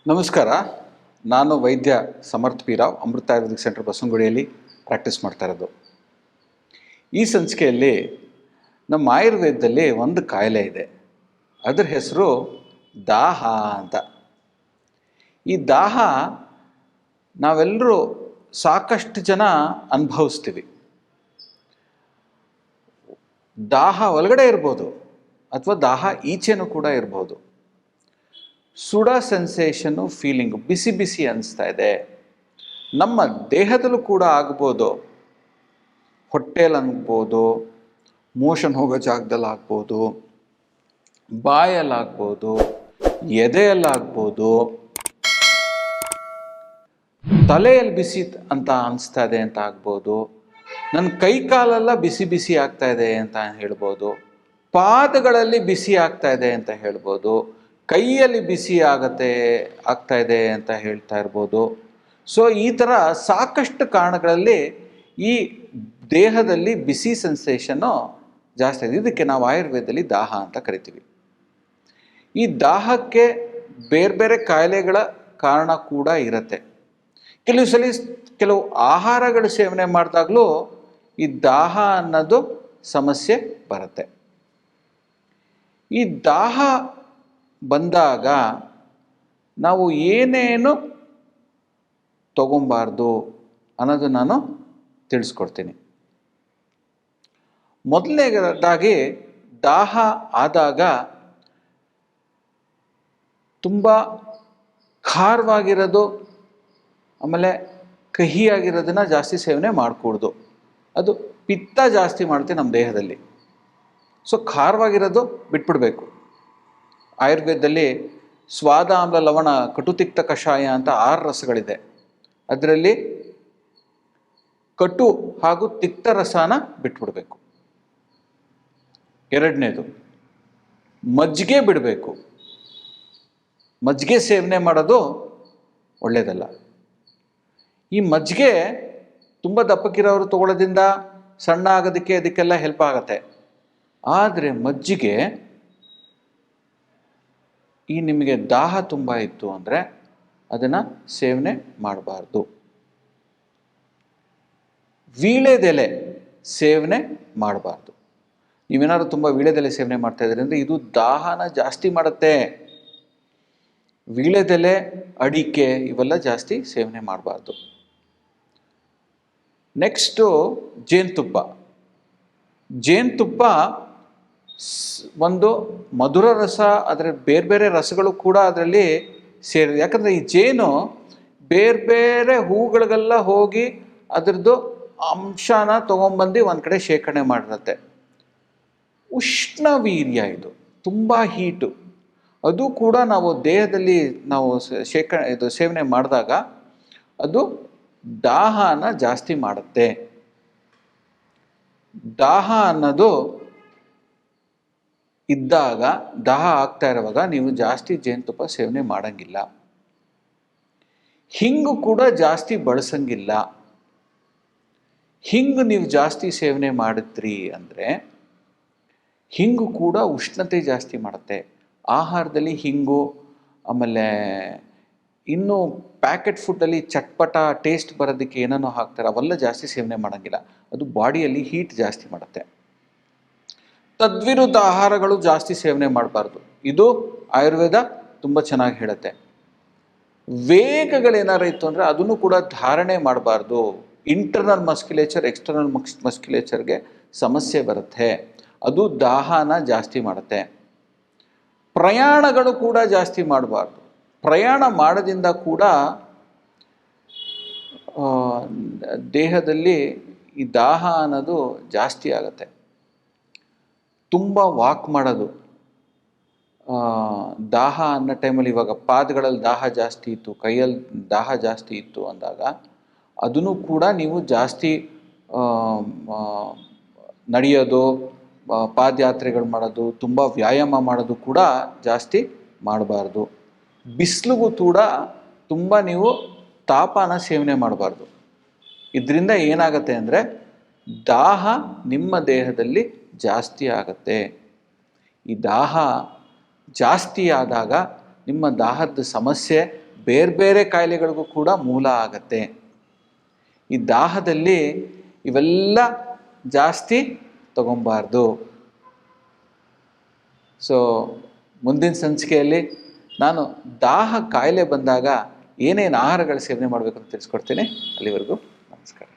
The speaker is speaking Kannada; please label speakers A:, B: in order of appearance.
A: ನಮಸ್ಕಾರ. ನಾನು ವೈದ್ಯ ಸಮರ್ಥ್ ಪಿ ರಾವ್, ಅಮೃತ ಆಯುರ್ವೇದಿಕ್ ಸೆಂಟರ್ ಬಸವನಗುಡಿಯಲ್ಲಿ ಪ್ರಾಕ್ಟೀಸ್ ಮಾಡ್ತಾ ಇರೋದು. ಈ ಸಂಚಿಕೆಯಲ್ಲಿ ನಮ್ಮ ಆಯುರ್ವೇದದಲ್ಲಿ ಒಂದು ಕಾಯಿಲೆ ಇದೆ. ಅದರ ಹೆಸರು ದಾಹ ಅಂತ. ಈ ದಾಹ ನಾವೆಲ್ಲರೂ ಸಾಕಷ್ಟು ಜನ ಅನುಭವಿಸ್ತೀವಿ. ದಾಹ ಒಳಗಡೆ ಇರ್ಬೋದು ಅಥವಾ ದಾಹ ಈಚೆನೂ ಕೂಡ ಇರ್ಬೋದು. ಸುಡ ಸೆನ್ಸೇಷನ್ನು, ಫೀಲಿಂಗು, ಬಿಸಿ ಬಿಸಿ ಅನಿಸ್ತಾ ಇದೆ. ನಮ್ಮ ದೇಹದಲ್ಲೂ ಕೂಡ ಆಗ್ಬೋದು. ಹೊಟ್ಟೆಯಲ್ಲಿ ಆಗ್ಬೋದು, ಮೋಷನ್ ಹೋಗೋ ಜಾಗದಲ್ಲಿ ಆಗ್ಬೋದು, ಬಾಯಲ್ಲಾಗ್ಬೋದು, ಎದೆಯಲ್ಲಾಗ್ಬೋದು, ತಲೆಯಲ್ಲಿ ಬಿಸಿ ಅಂತ ಅನಿಸ್ತಾ ಇದೆ ಅಂತ ಆಗ್ಬೋದು, ನನ್ನ ಕೈ ಕಾಲೆಲ್ಲ ಬಿಸಿ ಬಿಸಿ ಆಗ್ತಾ ಇದೆ ಅಂತ ಹೇಳ್ಬೋದು, ಪಾದಗಳಲ್ಲಿ ಬಿಸಿ ಆಗ್ತಾ ಇದೆ ಅಂತ ಹೇಳ್ಬೋದು, ಕೈಯಲ್ಲಿ ಬಿಸಿ ಆಗ್ತಾ ಇದೆ ಅಂತ ಹೇಳ್ತಾ ಇರ್ಬೋದು. ಸೊ ಈ ಥರ ಸಾಕಷ್ಟು ಕಾರಣಗಳಲ್ಲಿ ಈ ದೇಹದಲ್ಲಿ ಬಿಸಿ ಸೆನ್ಸೇಷನ್ನು ಜಾಸ್ತಿ ಇದೆ. ಇದಕ್ಕೆ ನಾವು ಆಯುರ್ವೇದದಲ್ಲಿ ದಾಹ ಅಂತ ಕರಿತೀವಿ. ಈ ದಾಹಕ್ಕೆ ಬೇರೆ ಬೇರೆ ಕಾಯಿಲೆಗಳ ಕಾರಣ ಕೂಡ ಇರುತ್ತೆ. ಕೆಲವು ಆಹಾರಗಳ ಸೇವನೆ ಮಾಡಿದಾಗಲೂ ಈ ದಾಹ ಅನ್ನೋದು ಸಮಸ್ಯೆ ಬರುತ್ತೆ. ಈ ದಾಹ ಬಂದಾಗ ನಾವು ಏನೇನು ತಗೊಬಾರ್ದು ಅನ್ನೋದು ನಾನು ತಿಳಿಸ್ಕೊಡ್ತೀನಿ. ಮೊದಲನೇದಾಗಿ ದಾಹ ಆದಾಗ ತುಂಬ ಖಾರವಾಗಿರೋದು ಆಮೇಲೆ ಕಹಿಯಾಗಿರೋದನ್ನು ಜಾಸ್ತಿ ಸೇವನೆ ಮಾಡಕೂಡ್ದು. ಅದು ಪಿತ್ತ ಜಾಸ್ತಿ ಮಾಡುತ್ತೆ ನಮ್ಮ ದೇಹದಲ್ಲಿ. ಸೊ ಖಾರವಾಗಿರೋದು ಬಿಟ್ಬಿಡಬೇಕು. ಆಯುರ್ವೇದದಲ್ಲಿ ಸ್ವಾದ, ಆಮ್ಲ, ಲವಣ, ಕಟುತಿಕ್ತ ಕಷಾಯ ಅಂತ 6 ರಸಗಳಿದೆ. ಅದರಲ್ಲಿ ಕಟು ಹಾಗೂ ತಿಕ್ತ ರಸನ ಬಿಟ್ಬಿಡಬೇಕು. ಎರಡನೇದು, ಮಜ್ಜಿಗೆ ಬಿಡಬೇಕು. ಮಜ್ಜಿಗೆ ಸೇವನೆ ಮಾಡೋದು ಒಳ್ಳೆಯದಲ್ಲ. ಈ ಮಜ್ಜಿಗೆ ತುಂಬ ದಪ್ಪಕ್ಕಿರೋರು ತಗೊಳ್ಳೋದ್ರಿಂದ ಸಣ್ಣ ಆಗೋದಕ್ಕೆ ಅದಕ್ಕೆಲ್ಲ ಹೆಲ್ಪ್ ಆಗುತ್ತೆ. ಆದರೆ ಮಜ್ಜಿಗೆ ನಿಮಗೆ ದಾಹ ತುಂಬ ಇತ್ತು ಅಂದರೆ ಅದನ್ನು ಸೇವನೆ ಮಾಡಬಾರ್ದು. ವೀಳ್ಯದೆಲೆ ಸೇವನೆ ಮಾಡಬಾರ್ದು. ನೀವೇನಾದ್ರು ತುಂಬ ವೀಳ್ಯದೆಲೆ ಸೇವನೆ ಮಾಡ್ತಾ ಇದ್ದೀರಿ ಅಂದರೆ ಇದು ದಾಹನ ಜಾಸ್ತಿ ಮಾಡುತ್ತೆ. ವೀಳ್ಯದೆಲೆ, ಅಡಿಕೆ ಇವೆಲ್ಲ ಜಾಸ್ತಿ ಸೇವನೆ ಮಾಡಬಾರ್ದು. ನೆಕ್ಸ್ಟು ಜೇನುತುಪ್ಪ. ಜೇನುತುಪ್ಪ ಒಂದು ಮಧುರ ರಸ, ಅದರ ಬೇರೆ ಬೇರೆ ರಸಗಳು ಕೂಡ ಅದರಲ್ಲಿ ಸೇರಿದೆ. ಯಾಕಂದರೆ ಈ ಜೇನು ಬೇರೆ ಬೇರೆ ಹೂಗಳಿಗೆಲ್ಲ ಹೋಗಿ ಅದರದ್ದು ಅಂಶನ ತೊಗೊಂಬಂದು ಒಂದು ಕಡೆ ಶೇಖರಣೆ ಮಾಡಿರುತ್ತೆ. ಉಷ್ಣವೀರ್ಯ, ಇದು ತುಂಬ ಹೀಟು. ಅದು ಕೂಡ ನಾವು ದೇಹದಲ್ಲಿ ನಾವು ಸೇವನೆ ಮಾಡಿದಾಗ ಅದು ದಾಹನ ಜಾಸ್ತಿ ಮಾಡುತ್ತೆ. ದಾಹ ಅನ್ನೋದು ಇದ್ದಾಗ, ದಾಹ ಆಗ್ತಾ ಇರುವಾಗ ನೀವು ಜಾಸ್ತಿ ಜೇನುತುಪ್ಪ ಸೇವನೆ ಮಾಡೋಂಗಿಲ್ಲ. ಹಿಂಗು ಕೂಡ ಜಾಸ್ತಿ ಬಳಸಂಗಿಲ್ಲ. ಹಿಂಗು ನೀವು ಜಾಸ್ತಿ ಸೇವನೆ ಮಾಡಿದ್ರಿ ಅಂದರೆ ಹಿಂಗು ಕೂಡ ಉಷ್ಣತೆ ಜಾಸ್ತಿ ಮಾಡುತ್ತೆ. ಆಹಾರದಲ್ಲಿ ಹಿಂಗು, ಆಮೇಲೆ ಇನ್ನು ಪ್ಯಾಕೆಟ್ ಫುಡ್ಡಲ್ಲಿ ಚಟ್ಪಟ ಟೇಸ್ಟ್ ಬರೋದಕ್ಕೆ ಏನೇನೋ ಹಾಕ್ತಾರೆ, ಅವೆಲ್ಲ ಜಾಸ್ತಿ ಸೇವನೆ ಮಾಡೋಂಗಿಲ್ಲ. ಅದು ಬಾಡಿಯಲ್ಲಿ ಹೀಟ್ ಜಾಸ್ತಿ ಮಾಡುತ್ತೆ. ತದ್ವಿರುದ್ಧ ಆಹಾರಗಳು ಜಾಸ್ತಿ ಸೇವನೆ ಮಾಡಬಾರ್ದು. ಇದು ಆಯುರ್ವೇದ ತುಂಬ ಚೆನ್ನಾಗಿ ಹೇಳುತ್ತೆ. ವೇಗಗಳೇನಾರು ಇತ್ತು ಅಂದರೆ ಅದನ್ನು ಕೂಡ ಧಾರಣೆ ಮಾಡಬಾರ್ದು. ಇಂಟರ್ನಲ್ ಮಸ್ಕ್ಯುಲೇಚರ್, ಎಕ್ಸ್ಟರ್ನಲ್ ಮಸ್ಕ್ಯುಲೇಚರ್ಗೆ ಸಮಸ್ಯೆ ಬರುತ್ತೆ. ಅದು ದಾಹನ ಜಾಸ್ತಿ ಮಾಡುತ್ತೆ. ಪ್ರಯಾಣಗಳು ಕೂಡ ಜಾಸ್ತಿ ಮಾಡಬಾರ್ದು. ಪ್ರಯಾಣ ಮಾಡೋದ್ರಿಂದ ಕೂಡ ದೇಹದಲ್ಲಿ ಈ ದಾಹ ಅನ್ನೋದು ಜಾಸ್ತಿ ಆಗುತ್ತೆ. ತುಂಬ ವಾಕ್ ಮಾಡೋದು, ದಾಹ ಅನ್ನೋ ಟೈಮಲ್ಲಿ, ಇವಾಗ ಪಾದಗಳಲ್ಲಿ ದಾಹ ಜಾಸ್ತಿ ಇತ್ತು, ಕೈಯಲ್ಲಿ ದಾಹ ಜಾಸ್ತಿ ಇತ್ತು ಅಂದಾಗ ಅದನ್ನು ಕೂಡ ನೀವು ಜಾಸ್ತಿ ನಡೆಯೋದು, ಪಾದಯಾತ್ರೆಗಳು ಮಾಡೋದು, ತುಂಬ ವ್ಯಾಯಾಮ ಮಾಡೋದು ಕೂಡ ಜಾಸ್ತಿ ಮಾಡಬಾರ್ದು. ಬಿಸಿಲಿಗೂ ಕೂಡ ತುಂಬ ನೀವು ತಾಪನ ಸೇವನೆ ಮಾಡಬಾರ್ದು. ಇದರಿಂದ ಏನಾಗುತ್ತೆ ಅಂದರೆ ದಾಹ ನಿಮ್ಮ ದೇಹದಲ್ಲಿ ಜಾಸ್ತಿ ಆಗುತ್ತೆ. ಈ ದಾಹ ಜಾಸ್ತಿ ಆದಾಗ ನಿಮ್ಮ ದಾಹದ ಸಮಸ್ಯೆ ಬೇರೆ ಬೇರೆ ಕಾಯಿಲೆಗಳಿಗೂ ಕೂಡ ಮೂಲ ಆಗತ್ತೆ. ಈ ದಾಹದಲ್ಲಿ ಇವೆಲ್ಲ ಜಾಸ್ತಿ ತಗೊಬಾರ್ದು. ಸೊ ಮುಂದಿನ ಸಂಚಿಕೆಯಲ್ಲಿ ನಾನು ದಾಹ ಕಾಯಿಲೆ ಬಂದಾಗ ಏನೇನು ಆಹಾರಗಳ ಸೇವನೆ ಮಾಡಬೇಕು ಅಂತ ತಿಳಿಸ್ಕೊಡ್ತೀನಿ. ಅಲ್ಲಿವರೆಗೂ ನಮಸ್ಕಾರ.